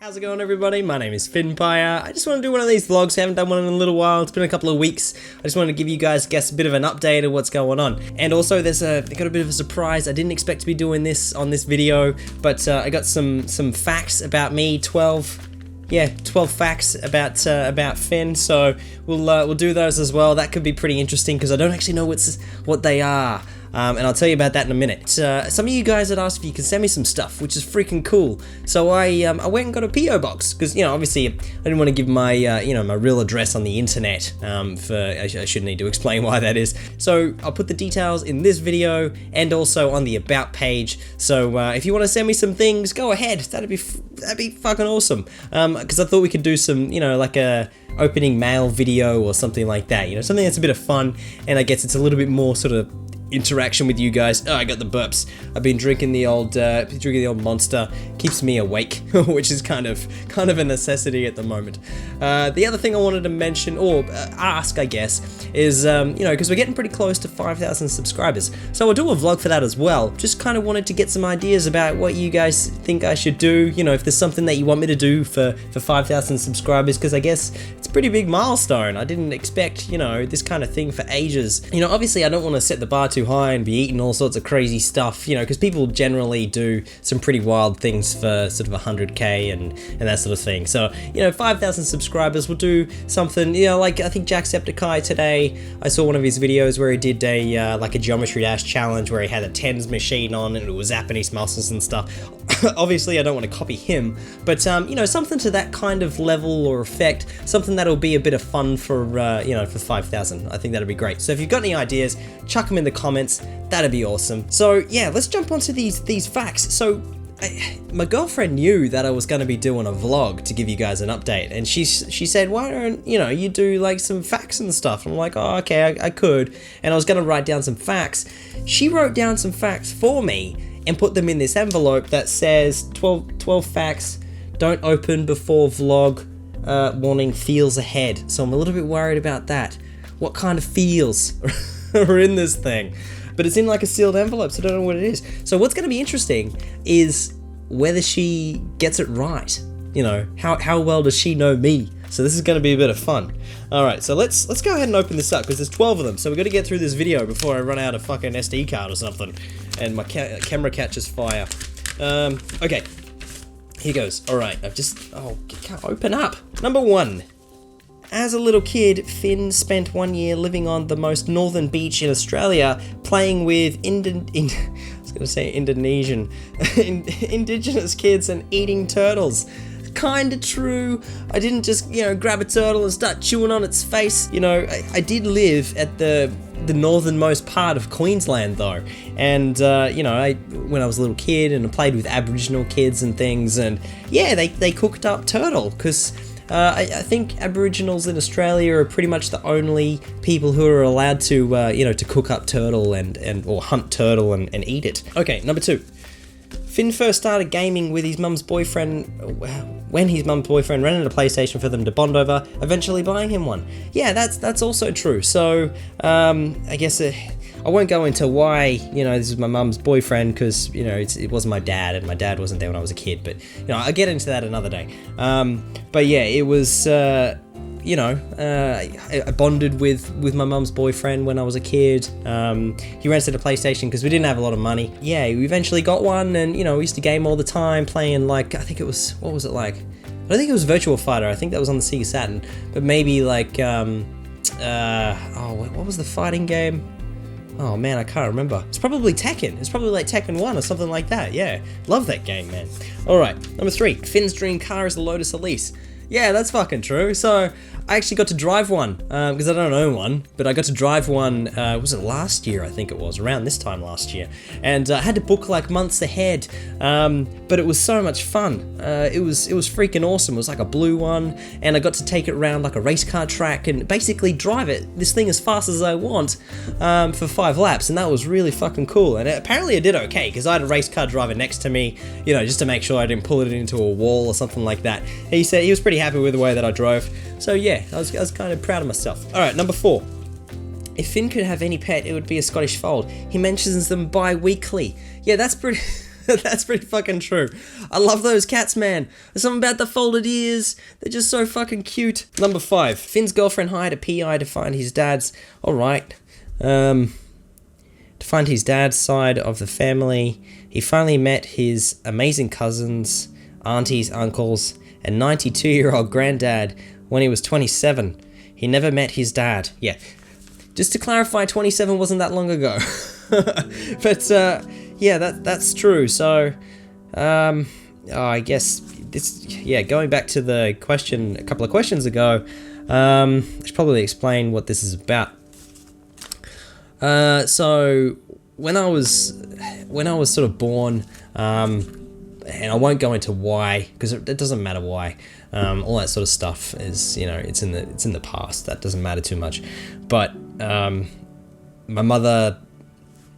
How's it going, everybody? My name is Fynnpire. I just want to do one of these vlogs. I haven't done one in a little while. It's been a couple of weeks. I just wanted to give you guys, a bit of an update of what's going on. And also, I got a bit of a surprise. I didn't expect to be doing this on this video, but I got some facts about me. 12 facts about Finn. So we'll do those as well. That could be pretty interesting because I don't actually know what they are. And I'll tell you about that in a minute. Some of you guys had asked if you can send me some stuff, which is freaking cool. So I went and got a PO box because, you know, obviously I didn't want to give my my real address on the internet. I shouldn't need to explain why that is. So I'll put the details in this video and also on the about page. So if you want to send me some things, go ahead. That'd be fucking awesome. Because I thought we could do some, like a opening mail video or something like that. Something that's a bit of fun, and I guess it's a little bit more sort of interaction with you guys. Oh, I got the burps. I've been drinking the old Monster. Keeps me awake, which is kind of a necessity at the moment. The other thing I wanted to mention, or ask, I guess, is because we're getting pretty close to 5,000 subscribers. So I'll do a vlog for that as well. Just kind of wanted to get some ideas about what you guys think I should do. If there's something that you want me to do for 5,000 subscribers, because I guess it's a pretty big milestone. I didn't expect, this kind of thing for ages. Obviously I don't want to set the bar too high and be eating all sorts of crazy stuff, because people generally do some pretty wild things for sort of 100k and that sort of thing. So 5,000 subscribers, will do something, like I think Jacksepticeye today, I saw one of his videos where he did a like a Geometry Dash challenge where he had a tens machine on and it was zapping his muscles and stuff. Obviously I don't want to copy him, but something to that kind of level or effect, something that'll be a bit of fun for for 5,000. I think that'd be great. So if you've got any ideas, chuck them in the comments. That'd be awesome. So yeah, let's jump onto these facts. So my girlfriend knew that I was going to be doing a vlog to give you guys an update, and she said, why don't you do like some facts and stuff? I'm like, oh, okay, I could, and I was going to write down some facts. She wrote down some facts for me and put them in this envelope that says 12 facts, don't open before vlog, warning, feels ahead. So I'm a little bit worried about that. What kind of feels are in this thing? But it's in like a sealed envelope, so I don't know what it is. So what's going to be interesting is whether she gets it right. How well does she know me? So this is going to be a bit of fun. All right, so let's go ahead and open this up because there's 12 of them. So we've got to get through this video before I run out of fucking SD card or something, and my camera catches fire. Okay, here goes. All right, it can't open up. Number 1. As a little kid, Finn spent 1 year living on the most northern beach in Australia, playing with Indonesian indigenous kids and eating turtles. Kinda true. I didn't just, grab a turtle and start chewing on its face. I did live at the northernmost part of Queensland though, and when I was a little kid and I played with Aboriginal kids and things, and yeah, they cooked up turtle because I think Aboriginals in Australia are pretty much the only people who are allowed to to cook up turtle or hunt turtle and eat it. Okay, number 2. Finn first started gaming with his mum's boyfriend when his mum's boyfriend rented a PlayStation for them to bond over, eventually buying him one. Yeah, that's also true. So I guess I won't go into why this is my mum's boyfriend because it wasn't my dad, and my dad wasn't there when I was a kid. But I'll get into that another day. But yeah, it was. I bonded with my mum's boyfriend when I was a kid. He rented a PlayStation because we didn't have a lot of money. Yeah, we eventually got one, and we used to game all the time, playing like, I think it was, what was it like? I don't think it was Virtua Fighter. I think that was on the Sega Saturn, but maybe like what was the fighting game? Oh man, I can't remember. It's probably Tekken. It's probably like Tekken 1 or something like that. Yeah, love that game, man. All right, number 3. Finn's dream car is the Lotus Elise. Yeah, that's fucking true. So I actually got to drive one because I don't own one, but I got to drive one. Was it last year? I think it was around this time last year, and I had to book like months ahead. But it was so much fun. It was freaking awesome. It was like a blue one, and I got to take it around like a race car track and basically drive this thing as fast as I want for 5 laps, and that was really fucking cool. And apparently I did okay because I had a race car driver next to me, just to make sure I didn't pull it into a wall or something like that. And he said he was pretty happy with the way that I drove. So yeah, I was kind of proud of myself. All right, number 4. If Finn could have any pet, it would be a Scottish fold. He mentions them bi-weekly. Yeah, that's pretty That's pretty fucking true. I love those cats, man. There's something about the folded ears. They're just so fucking cute. Number 5. Finn's girlfriend hired a PI to find his dad's... Alright. To find his dad's side of the family. He finally met his amazing cousins, aunties, uncles, and 92-year-old granddad when he was 27. He never met his dad. Yeah. Just to clarify, 27 wasn't that long ago. But, yeah, that's true. So, I guess this, yeah, going back to the question a couple of questions ago, I should probably explain what this is about. So when I was sort of born, and I won't go into why, because it doesn't matter why. All that sort of stuff is, you know, it's in the past. That doesn't matter too much. But my mother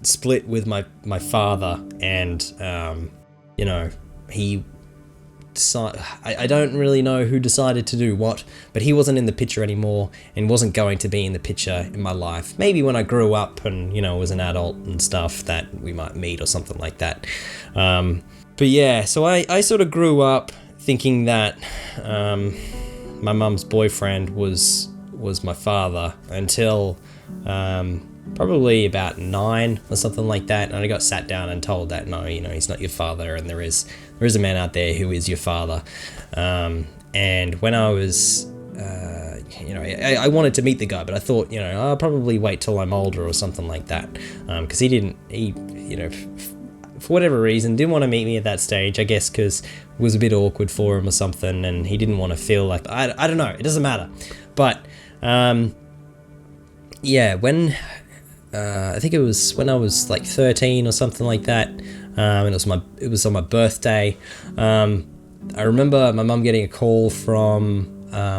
split with my father, and you know, he decided, I don't really know who decided to do what, but he wasn't in the picture anymore and wasn't going to be in the picture in my life. Maybe when I grew up and, you know, was an adult and stuff, that we might meet or something like that. But yeah, so I sort of grew up thinking that my mum's boyfriend was my father until probably about 9 or something like that, and I got sat down and told that no, you know, he's not your father, and there is a man out there who is your father. And when I was you know, I wanted to meet the guy, but I thought, you know, I'll probably wait till I'm older or something like that, because he you know, for whatever reason didn't want to meet me at that stage, I guess because it was a bit awkward for him or something, and he didn't want to feel like, I don't know, it doesn't matter. But yeah, when I think it was when I was like 13 or something like that, and it was on my birthday. I remember my mum getting a call from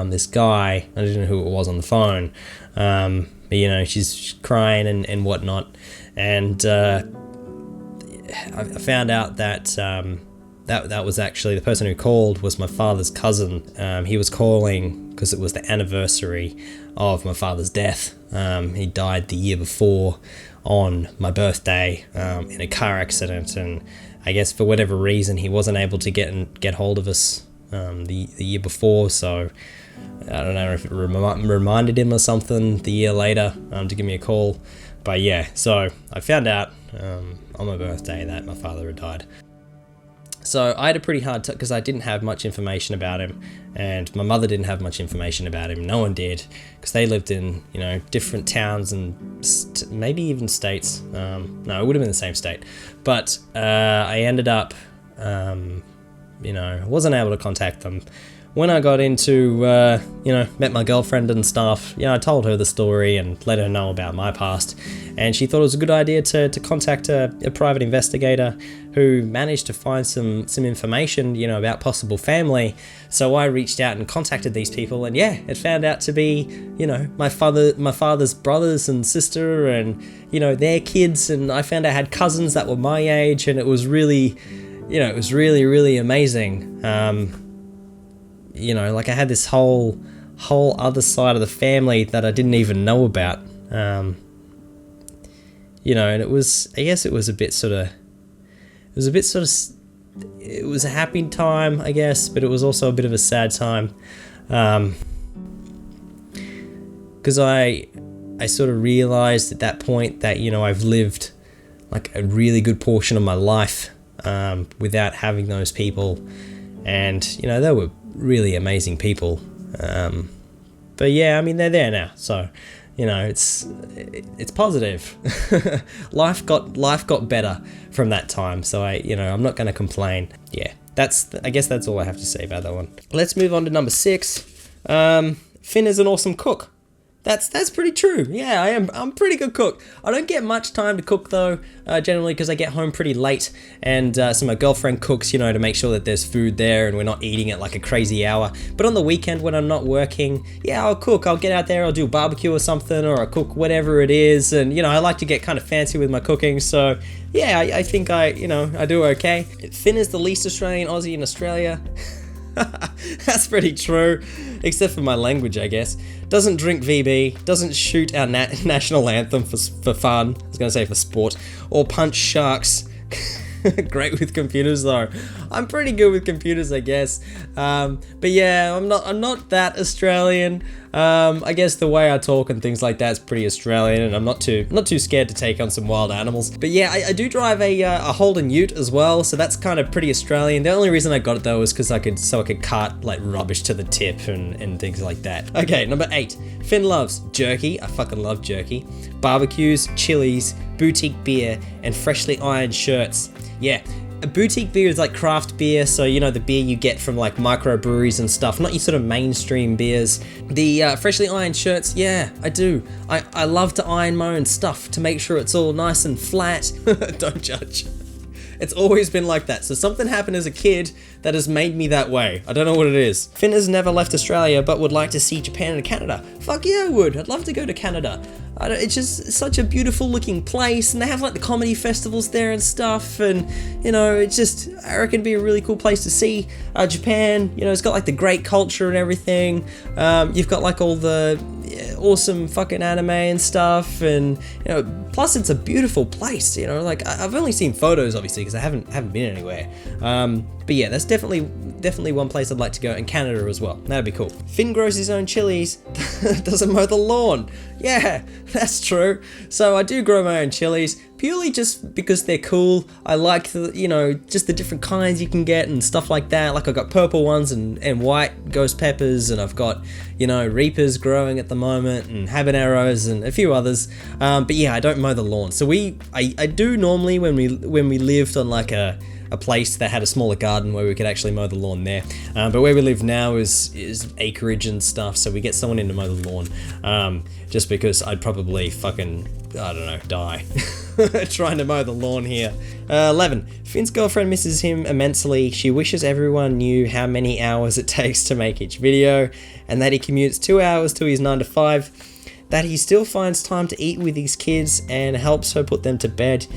this guy. I didn't know who it was on the phone, but you know, she's crying and whatnot, and I found out that that was actually the person who called was my father's cousin. He was calling because it was the anniversary of my father's death. He died the year before on my birthday in a car accident, and I guess for whatever reason he wasn't able to get hold of us the year before. So I don't know if it reminded him or something the year later to give me a call. But yeah, so I found out on my birthday that my father had died. So I had a pretty hard time because I didn't have much information about him, and my mother didn't have much information about him. No one did, because they lived in, you know, different towns and maybe even states. No, it would have been the same state. But I ended up, you know, wasn't able to contact them. When I got into, you know, met my girlfriend and stuff, you know, I told her the story and let her know about my past, and she thought it was a good idea to contact a private investigator who managed to find some information, you know, about possible family. So I reached out and contacted these people, and yeah, it found out to be, you know, my father's brothers and sister, and, you know, their kids, and I found I had cousins that were my age, and it was really, you know, it was really, really amazing. You know, like I had this whole other side of the family that I didn't even know about. You know, and it was, I guess it was a bit sort of, it was a happy time, I guess, but it was also a bit of a sad time. Because I sort of realized at that point that, you know, I've lived like a really good portion of my life without having those people. And, you know, they were really amazing people. But yeah, I mean, they're there now, so, you know, it's positive. life got better from that time, so I'm not going to complain. Yeah, I guess that's all I have to say about that one. Let's move on to number 6. Finn is an awesome cook. That's pretty true. Yeah, I'm a pretty good cook. I don't get much time to cook though, generally, because I get home pretty late, and so my girlfriend cooks, you know, to make sure that there's food there and we're not eating at like a crazy hour. But on the weekend when I'm not working, yeah, I'll cook. I'll get out there, I'll do a barbecue or something, or I'll cook whatever it is, and, you know, I like to get kind of fancy with my cooking, so yeah, I think I do okay. Finn is the least Australian Aussie in Australia. That's pretty true, except for my language, I guess. Doesn't drink VB, doesn't shoot our national anthem for fun, I was going to say for sport, or punch sharks. Great with computers though. I'm pretty good with computers, I guess. But yeah, I'm not that Australian. I guess the way I talk and things like that is pretty Australian, and I'm not too scared to take on some wild animals. But yeah, I do drive a Holden Ute as well, so that's kind of pretty Australian. The only reason I got it though is because I could cart like rubbish to the tip and things like that. Okay, number 8. Finn loves jerky. I fucking love jerky. Barbecues, chilies, boutique beer, and freshly ironed shirts. Yeah. A boutique beer is like craft beer, so you know, the beer you get from like microbreweries and stuff, not your sort of mainstream beers. The freshly ironed shirts, yeah, I do. I love to iron my own stuff to make sure it's all nice and flat. Don't judge. It's always been like that. So something happened as a kid that has made me that way. I don't know what it is. Finn has never left Australia but would like to see Japan and Canada. Fuck yeah, I would. I'd love to go to Canada. It's just such a beautiful looking place, and they have like the comedy festivals there and stuff, and you know, it's just, I reckon it'd be a really cool place to see. Japan, you know, it's got like the great culture and everything. You've got like all the awesome fucking anime and stuff, and you know, plus it's a beautiful place, you know, like I've only seen photos obviously because I haven't been anywhere. But yeah, that's definitely one place I'd like to go, and Canada as well. That'd be cool. Finn grows his own chilies, doesn't mow the lawn. Yeah, that's true. So I do grow my own chilies, purely just because they're cool. I like the, you know, just the different kinds you can get and stuff like that. Like I've got purple ones and white ghost peppers, and I've got, you know, reapers growing at the moment, and habaneros and a few others. But yeah, I don't mow the lawn. So I do normally when we lived on like a place that had a smaller garden where we could actually mow the lawn there. But where we live now is acreage and stuff, so we get someone in to mow the lawn. Just because I'd probably fucking, I don't know, die trying to mow the lawn here. 11. Finn's girlfriend misses him immensely. She wishes everyone knew how many hours it takes to make each video, and that he commutes 2 hours to his 9 to 5, that he still finds time to eat with his kids and helps her put them to bed.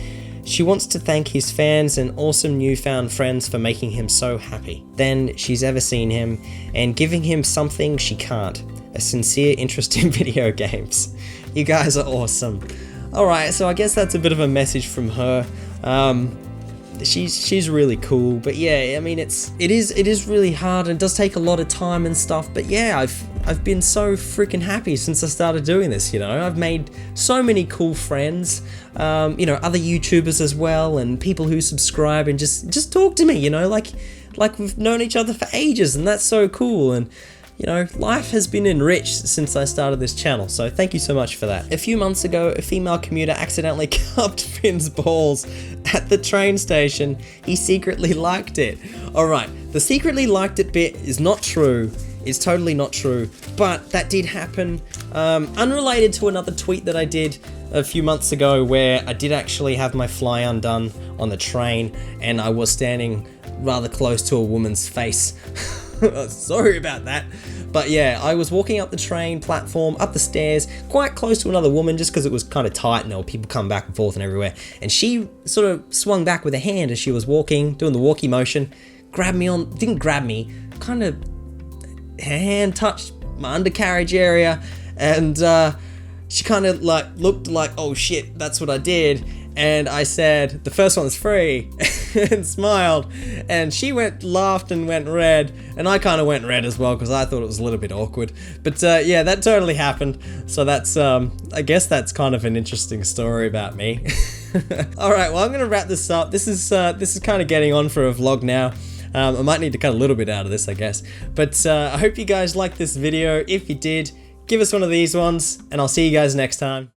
She wants to thank his fans and awesome newfound friends for making him so happy than she's ever seen him, and giving him something she can't, a sincere interest in video games. You guys are awesome. Alright, so I guess that's a bit of a message from her. She's really cool, but yeah, I mean, it is really hard and it does take a lot of time and stuff, but yeah, I've been so freaking happy since I started doing this, you know. I've made so many cool friends, you know, other YouTubers as well, and people who subscribe and just talk to me, you know, like we've known each other for ages, and that's so cool. And you know, life has been enriched since I started this channel, so thank you so much for that. A few months ago, a female commuter accidentally cupped Finn's balls at the train station. He secretly liked it. Alright, the secretly liked it bit is not true. It's totally not true, but that did happen. Unrelated to another tweet that I did a few months ago where I did actually have my fly undone on the train, and I was standing rather close to a woman's face. Sorry about that. But yeah, I was walking up the train platform, up the stairs, quite close to another woman just because it was kind of tight and there were people coming back and forth and everywhere. And she sort of swung back with a hand as she was walking, doing the walkie motion, didn't grab me, kind of, her hand touched my undercarriage area, and she kind of like looked like, oh shit, that's what I did. And I said, the first one's free, and smiled, and she laughed and went red, and I kind of went red as well because I thought it was a little bit awkward. But yeah, that totally happened. So that's, I guess that's kind of an interesting story about me. All right, well, I'm gonna wrap this up. This is kind of getting on for a vlog now. I might need to cut a little bit out of this, I guess. But I hope you guys liked this video. If you did, give us one of these ones, and I'll see you guys next time.